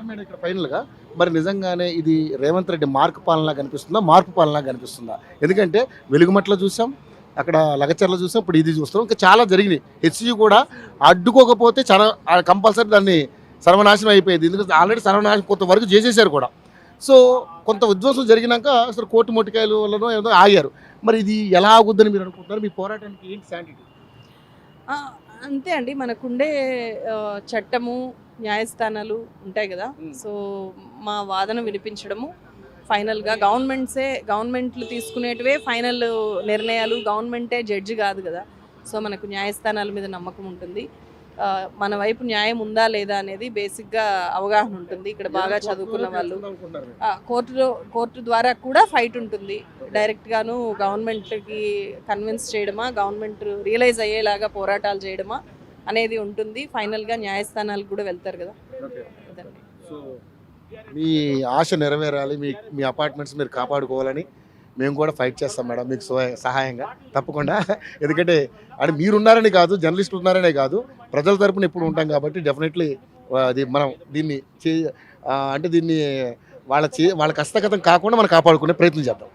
కానీ మేడం ఇక్కడ ఫైనల్గా మరి నిజంగానే ఇది రేవంత్ రెడ్డి మార్పు పాలన కనిపిస్తుందా, మార్పు పాలన కనిపిస్తుందా? ఎందుకంటే వెలుగుమట్లో చూసాం, అక్కడ లగచర్ల చూసాం, ఇప్పుడు ఇది చూస్తాం, ఇంకా చాలా జరిగినాయి. హెచ్యూ కూడా అడ్డుకోకపోతే చాలా కంపల్సరీ దాన్ని సర్వనాశనం అయిపోయేది. ఎందుకంటే ఆల్రెడీ సర్వనాశనం కొంతవరకు చేసేసారు కూడా. సో కొంత విధ్వంసం జరిగినాక అసలు కోర్టు మొట్టికాయలు వల్లనో ఏదో ఆగారు. మరి ఇది ఎలా ఆగుద్దని మీరు అనుకుంటున్నారు? మీ పోరాటానికి ఏంటి శాంటిటీ? ఆ! అంతే అండి. మనకుండే చట్టము, న్యాయస్థానాలు ఉంటాయి గదా! హ్మ్. సో, మా వాదన వినిపించడము, ఫైనల్‌గా గవర్నమెంట్లు తీసుకునేటివే ఫైనల్ నిర్ణయాలు. గవర్నమెంటే జడ్జి గాదు గదా! సో, మనకు న్యాయస్థానాల మీద నమ్మకం ఉంటుంది. మన వైపు న్యాయం ఉందా లేదా అనేది బేసిక్‌గా అవగాహన ఉంటుంది. ఇక్కడ బాగా చదువుకున్న వాళ్ళు. కోర్టు ద్వారా కూడా ఫైట్ ఉంటుంది. డైరెక్ట్‌గాను గవర్నమెంట్‌కి కన్విన్స్ చేయడమా, గవర్నమెంట్ రియలైజ్ అయ్యేలాగా పోరాటాలు చేయడమా అనేది ఉంటుంది. ఫైనల్‌గా న్యాయస్థానాలకు కూడా వెళ్తారు కదా! ఓకే. అదండి. సో మీ ఆశ నెరవేరాలి, మీ అపార్ట్మెంట్స్ మీరు కాపాడుకోవాలని మేము కూడా ఫైట్ చేస్తాం మేడం, మీకు సహాయంగా తప్పకుండా. ఎందుకంటే అంటే మీరున్నారని కాదు, జర్నలిస్టులు ఉన్నారనే కాదు, ప్రజల తరపున ఎప్పుడు ఉంటాం కాబట్టి డెఫినెట్లీ అది మనం దీన్ని అంటే దీన్ని వాళ్ళ హస్తగతం కాకుండా మనం కాపాడుకునే ప్రయత్నం చేద్దాం.